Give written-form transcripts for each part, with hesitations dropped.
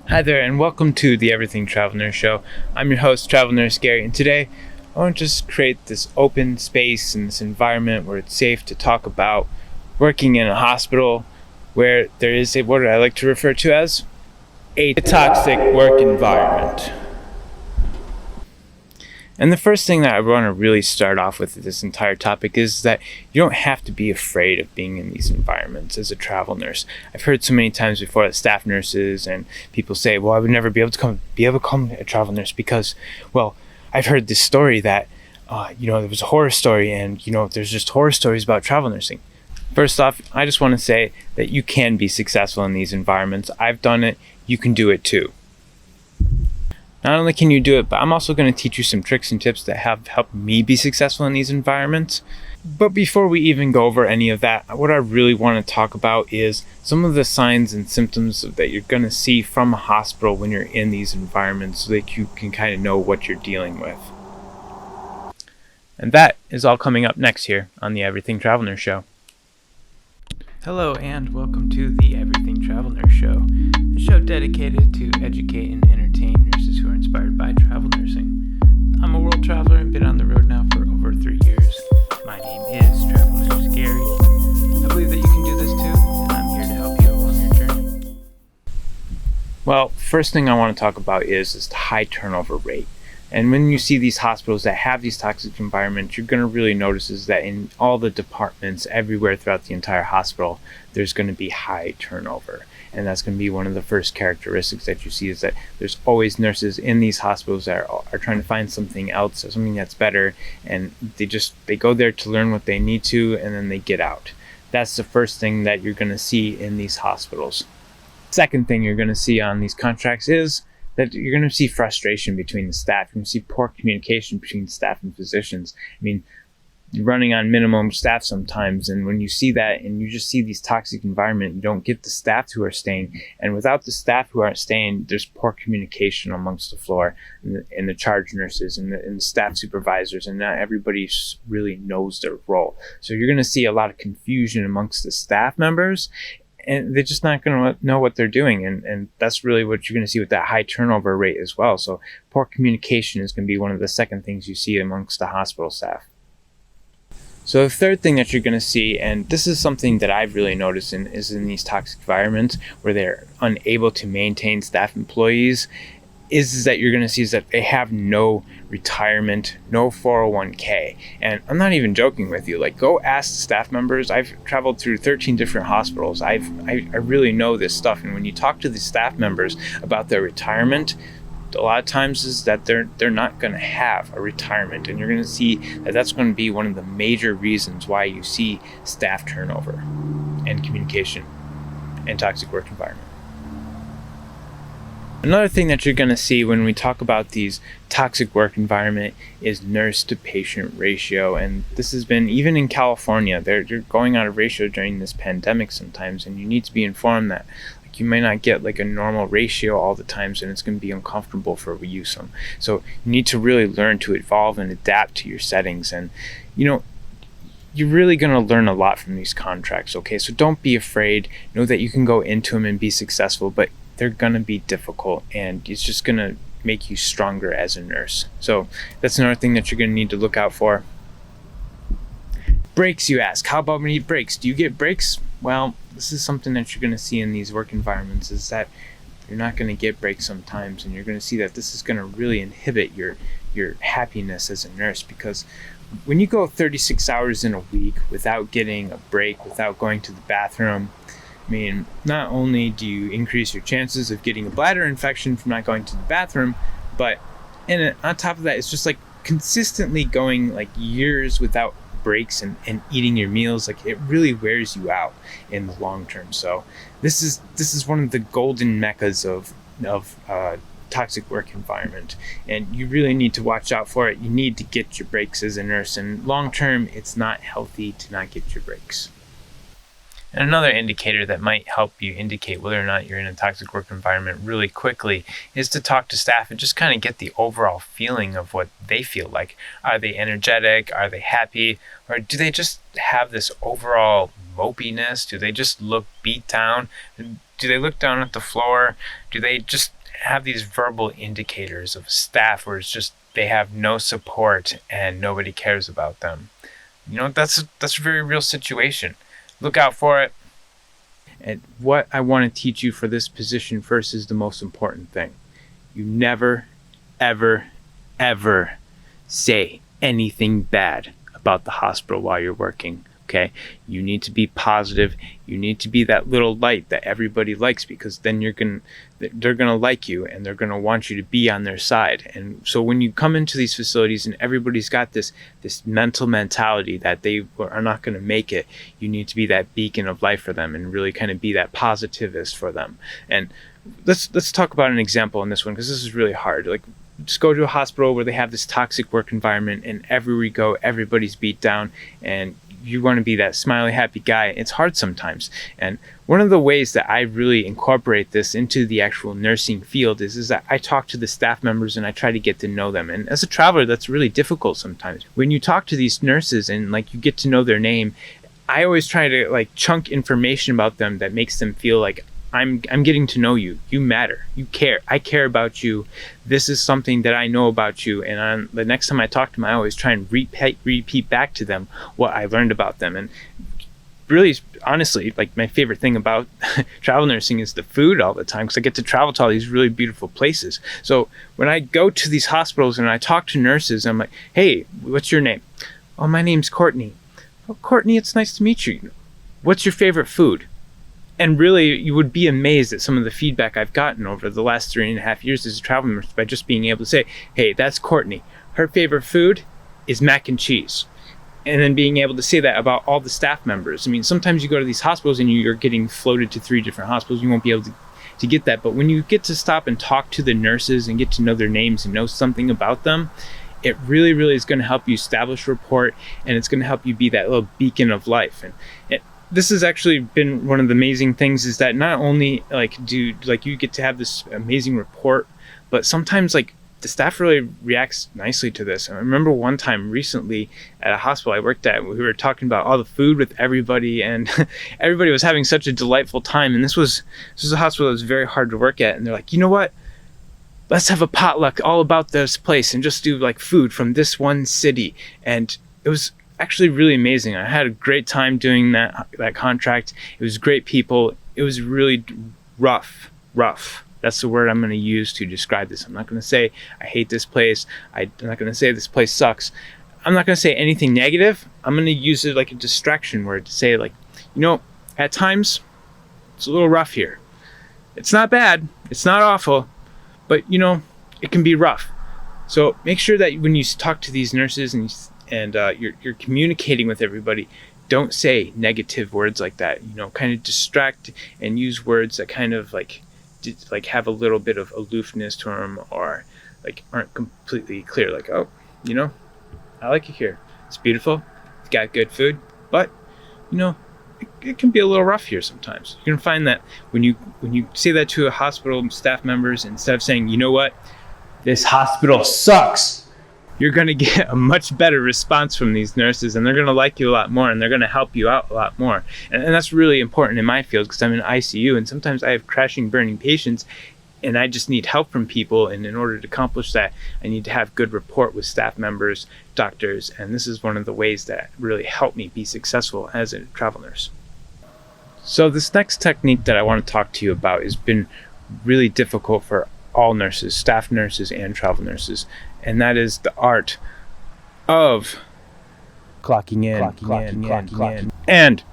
Hi there, and welcome to the Everything Travel Nurse Show. I'm your host, Travel Nurse Gary, and today I want to just create this open space and this environment where it's safe to talk about working in a hospital where there is what I like to refer to as a toxic work environment. And the first thing that I want to really start off with this entire topic is that you don't have to be afraid of being in these environments as a travel nurse. I've heard so many times before that staff nurses and people say, well, I would never be able to become a travel nurse because, well, I've heard this story that, there was a horror story and, there's just horror stories about travel nursing. First off, I just want to say that you can be successful in these environments. I've done it. You can do it too. Not only can you do it, but I'm also going to teach you some tricks and tips that have helped me be successful in these environments. But before we even go over any of that, what I really want to talk about is some of the signs and symptoms that you're going to see from a hospital when you're in these environments so that you can kind of know what you're dealing with. And that is all coming up next here on the Everything Travel Nurse Show. Hello and welcome to the Everything Travel Nurse Show, a show dedicated to educate and entertain nurses who are inspired by travel nursing. I'm a world traveler and been on the road now for over 3 years. My name is Travel Nurse Gary. I believe that you can do this too, and I'm here to help you along your journey. Well, first thing I want to talk about is the high turnover rate. And when you see these hospitals that have these toxic environments, you're going to really notice is that in all the departments everywhere throughout the entire hospital, there's going to be high turnover. And that's going to be one of the first characteristics that you see is that there's always nurses in these hospitals that are trying to find something else or something that's better. And they go there to learn what they need to, and then they get out. That's the first thing that you're going to see in these hospitals. Second thing you're going to see on these contracts is that you're going to see frustration between the staff. You're going to see poor communication between staff and physicians. I mean, you're running on minimum staff sometimes, and when you see that and you just see these toxic environment, you don't get the staff who are staying. And without the staff who aren't staying, there's poor communication amongst the floor and the charge nurses and the staff supervisors, and not everybody really knows their role. So you're going to see a lot of confusion amongst the staff members, and they're just not going to know what they're doing. And that's really what you're going to see with that high turnover rate as well. So poor communication is going to be one of the second things you see amongst the hospital staff. So the third thing that you're going to see, and this is something that I've really noticed is in these toxic environments where they're unable to maintain staff employees, is that you're going to see is that they have no retirement, no 401k. And I'm not even joking with you. Like, go ask the staff members. I've traveled through 13 different hospitals. I really know this stuff. And when you talk to the staff members about their retirement, a lot of times is that they're not going to have a retirement. And you're going to see that that's going to be one of the major reasons why you see staff turnover and communication and toxic work environment. Another thing that you're going to see when we talk about these toxic work environment is nurse to patient ratio. And this has been, even in California, they're going out of ratio during this pandemic sometimes. And you need to be informed that you may not get like a normal ratio all the times, and it's going to be uncomfortable for you. So you need to really learn to evolve and adapt to your settings. And, you're really going to learn a lot from these contracts. Okay, so don't be afraid. Know that you can go into them and be successful, but they're going to be difficult, and it's just going to make you stronger as a nurse. So that's another thing that you're going to need to look out for. Breaks, you ask. How about when you need breaks? Do you get breaks? Well, this is something that you're going to see in these work environments, is that you're not going to get breaks sometimes, and you're going to see that this is going to really inhibit your happiness as a nurse, because when you go 36 hours in a week without getting a break, without going to the bathroom, I mean, not only do you increase your chances of getting a bladder infection from not going to the bathroom, but on top of that, it's just like consistently going like years without breaks and eating your meals. Like, it really wears you out in the long term. So this is one of the golden meccas of toxic work environment, and you really need to watch out for it. You need to get your breaks as a nurse, and long term, it's not healthy to not get your breaks. And another indicator that might help you indicate whether or not you're in a toxic work environment really quickly is to talk to staff and just kind of get the overall feeling of what they feel like. Are they energetic? Are they happy? Or do they just have this overall mopiness? Do they just look beat down? Do they look down at the floor? Do they just have these verbal indicators of staff where it's just they have no support and nobody cares about them. That's a very real situation. Look out for it. And what I want to teach you for this position first is the most important thing. You never, ever, ever say anything bad about the hospital while you're working. Okay, you need to be positive. You need to be that little light that everybody likes, because then they're gonna like you and they're gonna want you to be on their side. And so when you come into these facilities and everybody's got this mental mentality that they are not gonna make it, you need to be that beacon of life for them and really kind of be that positivist for them. And let's talk about an example in this one, because this is really hard. Like, just go to a hospital where they have this toxic work environment, and everywhere we go, everybody's beat down, and you want to be that smiley, happy guy. It's hard sometimes. And one of the ways that I really incorporate this into the actual nursing field is that I talk to the staff members and I try to get to know them. And as a traveler, that's really difficult sometimes. When you talk to these nurses and you get to know their name, I always try to chunk information about them that makes them feel like I'm getting to know you. You matter. You care. I care about you. This is something that I know about you. And the next time I talk to them, I always try and repeat back to them what I learned about them. And really, honestly, my favorite thing about travel nursing is the food all the time, because I get to travel to all these really beautiful places. So when I go to these hospitals and I talk to nurses, I'm like, hey, what's your name? Oh, my name's Courtney. Oh, Courtney, it's nice to meet you. What's your favorite food? And really, you would be amazed at some of the feedback I've gotten over the last 3.5 years as a travel nurse by just being able to say, hey, that's Courtney. Her favorite food is mac and cheese. And then being able to say that about all the staff members. I mean, sometimes you go to these hospitals and you're getting floated to 3 different hospitals. You won't be able to get that. But when you get to stop and talk to the nurses and get to know their names and know something about them, it really, really is going to help you establish rapport, and it's going to help you be that little beacon of life. And this has actually been one of the amazing things, is that not only you get to have this amazing rapport, but sometimes the staff really reacts nicely to this. I remember one time recently at a hospital I worked at, we were talking about all the food with everybody, and everybody was having such a delightful time. And this was a hospital that was very hard to work at, and they're like, you know what? Let's have a potluck all about this place and just do food from this one city. And it was actually really amazing. I had a great time doing that contract. It was great people. It was really rough. That's the word I'm going to use to describe this. I'm not going to say I hate this place. I'm not going to say this place sucks. I'm not going to say anything negative. I'm going to use it like a distraction word to say at times it's a little rough here. It's not bad. It's not awful, but it can be rough. So make sure that when you talk to these nurses and you're communicating with everybody, don't say negative words like that. Kind of distract and use words that kind of have a little bit of aloofness to them, or aren't completely clear. I like it here. It's beautiful. It's got good food, but it can be a little rough here sometimes. You're gonna find that when you say that to a hospital staff members, instead of saying, you know what, this hospital sucks, you're going to get a much better response from these nurses, and they're going to like you a lot more, and they're going to help you out a lot more. And that's really important in my field, because I'm in ICU, and sometimes I have crashing, burning patients, and I just need help from people. And in order to accomplish that, I need to have good rapport with staff members, doctors, and this is one of the ways that really helped me be successful as a travel nurse. So this next technique that I want to talk to you about has been really difficult for all nurses, staff nurses and travel nurses, and that is the art of clocking in, and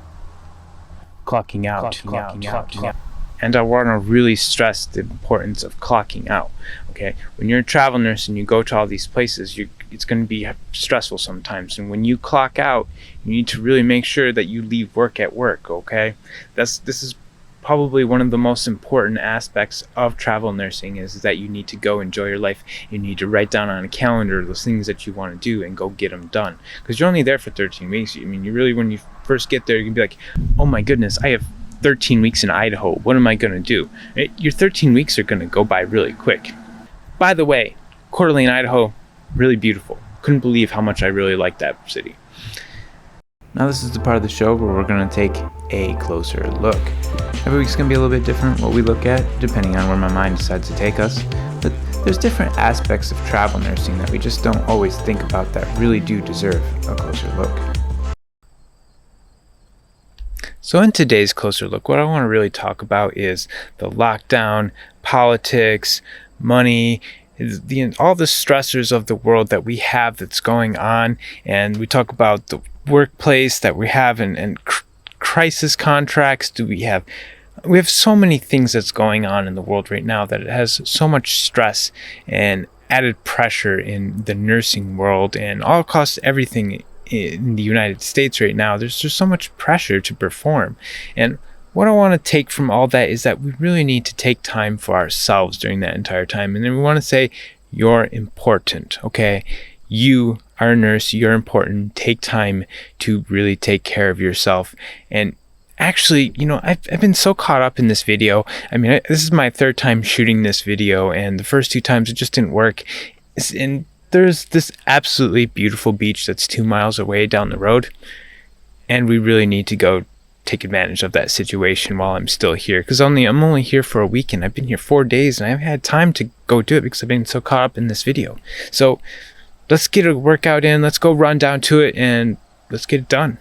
clocking out. And I want to really stress the importance of clocking out. Okay, when you're a travel nurse and you go to all these places, it's going to be stressful sometimes. And when you clock out, you need to really make sure that you leave work at work. Okay, this is probably one of the most important aspects of travel nursing, is that you need to go enjoy your life. You need to write down on a calendar those things that you want to do and go get them done, because you're only there for 13 weeks. I mean, you really, when you first get there, you can be like, oh my goodness, I have 13 weeks in Idaho. What am I going to do? Your 13 weeks are going to go by really quick. By the way, Coeur d'Alene, Idaho, really beautiful. Couldn't believe how much I really liked that city. Now this is the part of the show where we're going to take a closer look. Every week's going to be a little bit different what we look at, depending on where my mind decides to take us. But there's different aspects of travel nursing that we just don't always think about that really do deserve a closer look. So in today's closer look, what I want to really talk about is the lockdown, politics, money, all the stressors of the world that we have that's going on. And we talk about the workplace that we have and crisis contracts. We have so many things that's going on in the world right now that it has so much stress and added pressure in the nursing world and all across everything in the United States right now. There's just so much pressure to perform. And what I want to take from all that is that we really need to take time for ourselves during that entire time. And then we want to say, you're important, okay? You are a nurse, you're important. Take time to really take care of yourself. And actually, I've been so caught up in this video. I mean, this is my third time shooting this video, and the first two times it just didn't work. And there's this absolutely beautiful beach that's 2 miles away down the road, and we really need to go take advantage of that situation while I'm still here, because I'm only here for a week, and I've been here 4 days, and I haven't had time to go do it because I've been so caught up in this video. So let's get a workout in, let's go run down to it, and let's get it done.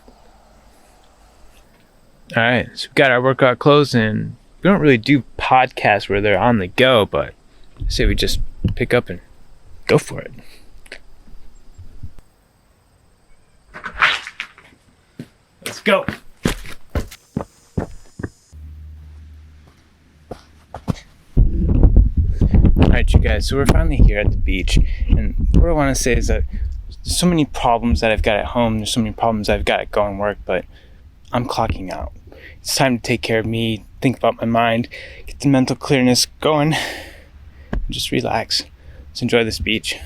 All right, so we've got our workout clothes, and we don't really do podcasts where they're on the go, but I say we just pick up and go for it. Let's go. Alright, you guys, so we're finally here at the beach, and what I want to say is that there's so many problems that I've got at home, there's so many problems I've got at going work, but I'm clocking out. It's time to take care of me, think about my mind, get the mental clearness going, and just relax. Let's enjoy this beach.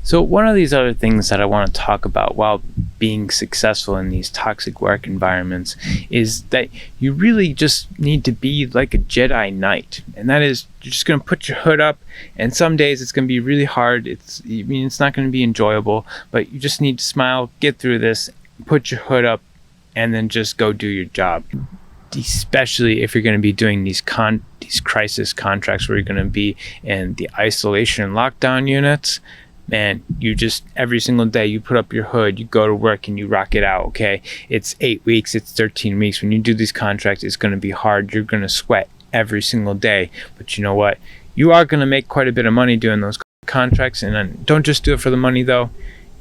So one of these other things that I want to talk about while being successful in these toxic work environments is that you really just need to be like a Jedi Knight. And that is, you're just going to put your hood up, and some days it's going to be really hard. It's not going to be enjoyable, but you just need to smile, get through this, put your hood up, and then just go do your job. Especially if you're going to be doing these crisis contracts where you're going to be in the isolation and lockdown units. Man, you just every single day you put up your hood, you go to work, and you rock it out. Okay, it's 8 weeks, it's 13 weeks. When you do these contracts, it's going to be hard. You're going to sweat every single day, but you know what, you are going to make quite a bit of money doing those contracts. And then don't just do it for the money though.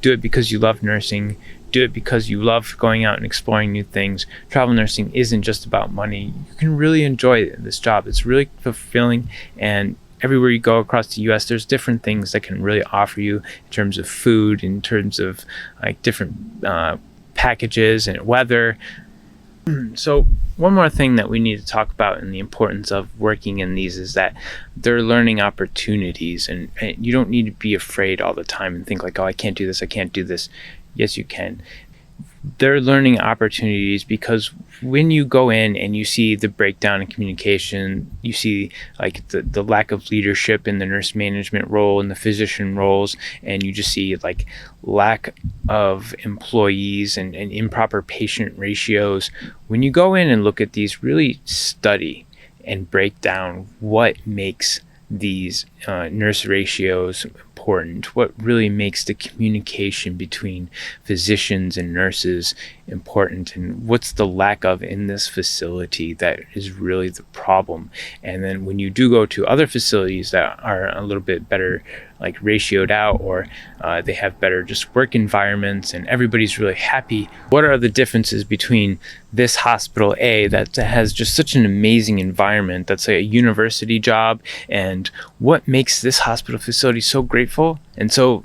Do it because you love nursing. Do it because you love going out and exploring new things. Travel nursing isn't just about money. You can really enjoy this job. It's really fulfilling, and everywhere you go across the US, there's different things that can really offer you in terms of food, in terms of like different packages and weather. So one more thing that we need to talk about in the importance of working in these is that they're learning opportunities, and you don't need to be afraid all the time and think like, oh, I can't do this, I can't do this. Yes, you can. They're learning opportunities because when you go in and you see the breakdown in communication, you see like the lack of leadership in the nurse management role and the physician roles, and you just see like lack of employees and improper patient ratios. When you go in and look at these, really study and break down what makes these nurse ratios important? What really makes the communication between physicians and nurses important? And what's the lack of in this facility that is really the problem? And then when you do go to other facilities that are a little bit better, like ratioed out, or they have better just work environments and everybody's really happy, what are the differences between this hospital A that has just such an amazing environment, that's like a university job, and what makes this hospital facility so grateful and so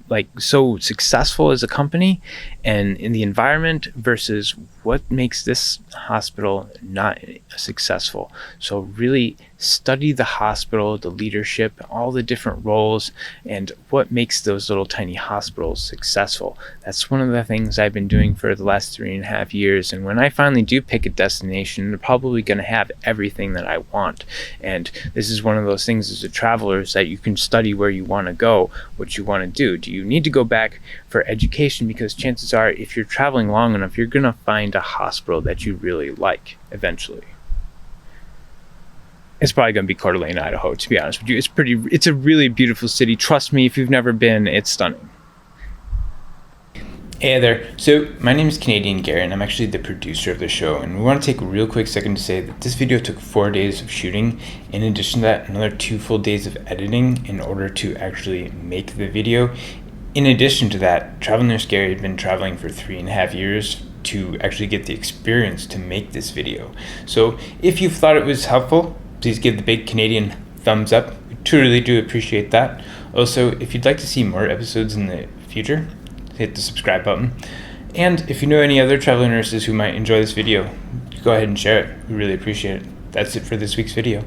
successful as a company and in the environment, versus what makes this hospital not successful? So really study the hospital, the leadership, all the different roles, and what makes those little tiny hospitals successful. That's one of the things I've been doing for the last 3.5 years. And when I finally do pick a destination, they're probably going to have everything that I want. And this is one of those things as a traveler, is that you can study where you want to go, what you want to do. Do you need to go back for education? Because chances are, if you're traveling long enough, you're going to find a hospital that you really like eventually. It's probably going to be Coeur d'Alene, Idaho, to be honest with you. It's a really beautiful city. Trust me, if you've never been, it's stunning. Hey there. So my name is Canadian Gary, and I'm actually the producer of the show. And we want to take a real quick second to say that this video took 4 days of shooting. In addition to that, another 2 full days of editing in order to actually make the video. In addition to that, Travel Nurse Gary had been traveling for 3.5 years to actually get the experience to make this video. So if you thought it was helpful, please give the big Canadian thumbs up. We truly do appreciate that. Also, if you'd like to see more episodes in the future, hit the subscribe button. And if you know any other traveling nurses who might enjoy this video, go ahead and share it. We really appreciate it. That's it for this week's video.